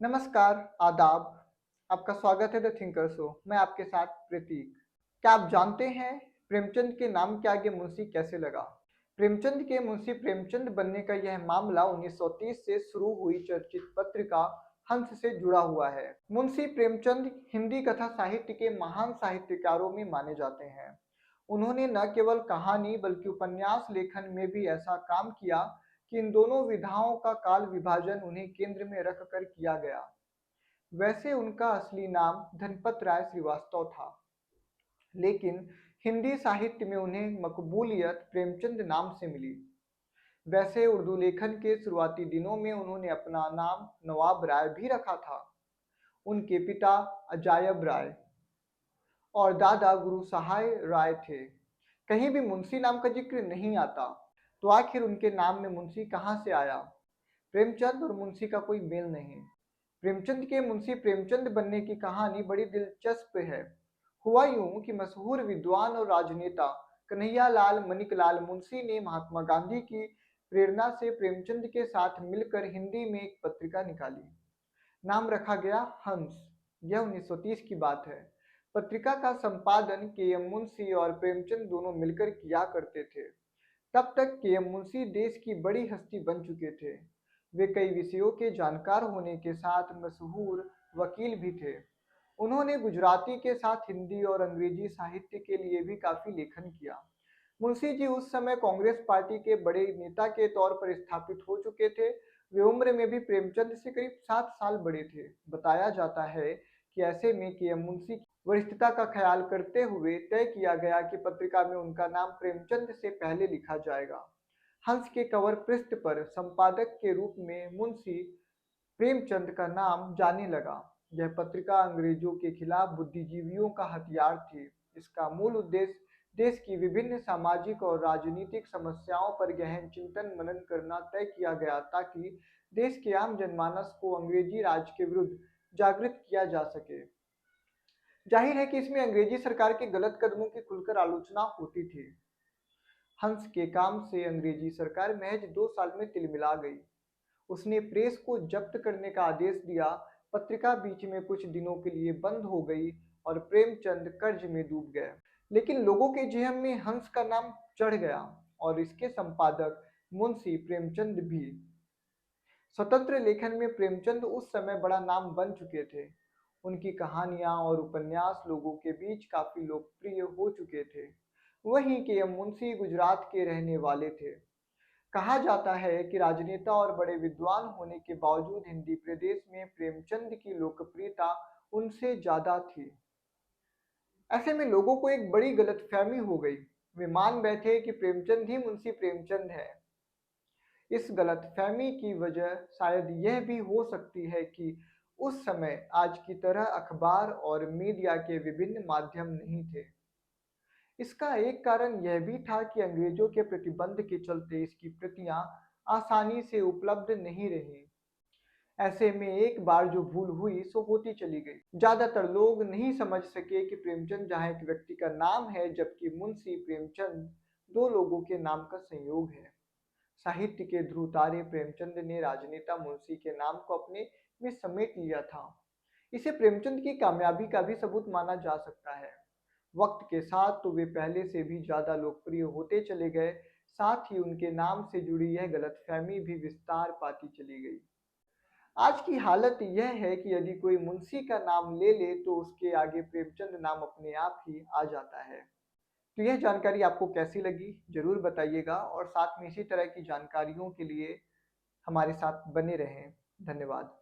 नमस्कार, आदाब। आपका स्वागत है द थिंकर शो। मैं आपके साथ प्रतीक। क्या आप जानते हैं प्रेमचंद के नाम के आगे मुंशी कैसे लगा? प्रेमचंद के मुंशी प्रेमचंद बनने का यह मामला 1930 से शुरू हुई चर्चित पत्रिका हंस से जुड़ा हुआ है। मुंशी प्रेमचंद हिंदी कथा साहित्य के महान साहित्यकारों में माने जाते हैं। उन्होंने न केवल कहानी बल्कि उपन्यास लेखन में भी ऐसा काम किया कि इन दोनों विधाओं का काल विभाजन उन्हें केंद्र में रखकर किया गया। वैसे उनका असली नाम धनपत राय श्रीवास्तव था, लेकिन हिंदी साहित्य में उन्हें मकबूलियत प्रेमचंद नाम से मिली। वैसे उर्दू लेखन के शुरुआती दिनों में उन्होंने अपना नाम नवाब राय भी रखा था। उनके पिता अजायब राय और दादा गुरु सहाय राय थे। कहीं भी मुंशी नाम का जिक्र नहीं आता, तो आखिर उनके नाम में मुंशी कहाँ से आया? प्रेमचंद और मुंशी का कोई मेल नहीं। प्रेमचंद के मुंशी प्रेमचंद बनने की कहानी बड़ी दिलचस्प है। हुआ यूं कि मशहूर विद्वान और राजनेता कन्हैयालाल मनिकलाल मुंशी ने महात्मा गांधी की प्रेरणा से प्रेमचंद के साथ मिलकर हिंदी में एक पत्रिका निकाली। नाम रखा गया हंस। यह 1930 की बात है। पत्रिका का संपादन के एम मुंशी और प्रेमचंद दोनों मिलकर किया करते थे। तब तक के एम मुंशी देश की बड़ी हस्ती बन चुके थे। वे कई विषयों के जानकार होने के साथ मशहूर वकील भी थे। उन्होंने गुजराती के साथ हिंदी और अंग्रेजी साहित्य के लिए भी काफी लेखन किया। मुंशी जी उस समय कांग्रेस पार्टी के बड़े नेता के तौर पर स्थापित हो चुके थे। वे उम्र में भी प्रेमचंद से करीब 7 साल बड़े थे। बताया जाता है कि ऐसे में के एम मुंशी की वरिष्ठता का ख्याल करते हुए तय किया गया कि पत्रिका में उनका नाम प्रेमचंद से पहले लिखा जाएगा। हंस के कवर पृष्ठ पर संपादक के रूप में मुंशी प्रेमचंद का नाम जाने लगा। यह पत्रिका अंग्रेजों के खिलाफ बुद्धिजीवियों का हथियार थी। इसका मूल उद्देश्य देश की विभिन्न सामाजिक और राजनीतिक समस्याओं पर गहन चिंतन मनन करना तय किया गया, ताकि देश के आम जनमानस को अंग्रेजी राज के विरुद्ध जागृत किया जा सके। जाहिर है कि इसमें अंग्रेजी सरकार के गलत कदमों की खुलकर आलोचना होती थी। हंस के काम से अंग्रेजी सरकार महज 2 साल में तिलमिला गई। उसने प्रेस को जब्त करने का आदेश दिया। पत्रिका बीच में कुछ दिनों के लिए बंद हो गई और प्रेमचंद कर्ज में डूब गए। लेकिन लोगों के जेहन में हंस का नाम चढ़ गया और इसके संपादक मुंशी प्रेमचंद भी। स्वतंत्र लेखन में प्रेमचंद उस समय बड़ा नाम बन चुके थे। उनकी कहानियां और उपन्यास लोगों के बीच काफी लोकप्रिय हो चुके थे। वहीं के एम मुंशी गुजरात के रहने वाले थे। कहा जाता है कि राजनेता और बड़े विद्वान होने के बावजूद हिंदी प्रदेश में प्रेमचंद की लोकप्रियता उनसे ज्यादा थी। ऐसे में लोगों को एक बड़ी गलतफहमी हो गई। वे मान बैठे कि प्रेमचंद ही मुंशी प्रेमचंद है। इस गलतफहमी की वजह शायद यह भी हो सकती है कि उस समय आज की तरह अखबार और मीडिया के विभिन्न माध्यम नहीं थे। इसका एक कारण यह भी था कि अंग्रेजों के प्रतिबंध के चलते इसकी प्रतियां आसानी से उपलब्ध नहीं रहीं। ऐसे में एक बार जो भूल हुई सो होती चली गई। ज्यादातर लोग नहीं समझ सके कि प्रेमचंद जहां एक व्यक्ति का नाम है, जबकि मुंशी प्रेमचंद दो लोगों के नाम का संयोग है। साहित्य के ध्रुव तारे प्रेमचंद ने राजनेता मुंशी के नाम को अपने में समेट लिया था। इसे प्रेमचंद की कामयाबी का भी सबूत माना जा सकता है। वक्त के साथ तो वे पहले से भी ज्यादा लोकप्रिय होते चले गए, साथ ही उनके नाम से जुड़ी यह गलतफहमी भी विस्तार पाती चली गई। आज की हालत यह है कि यदि कोई मुंशी का नाम ले ले तो उसके आगे प्रेमचंद नाम अपने आप ही आ जाता है। तो यह जानकारी आपको कैसी लगी जरूर बताइएगा, और साथ में इसी तरह की जानकारियों के लिए हमारे साथ बने रहें। धन्यवाद।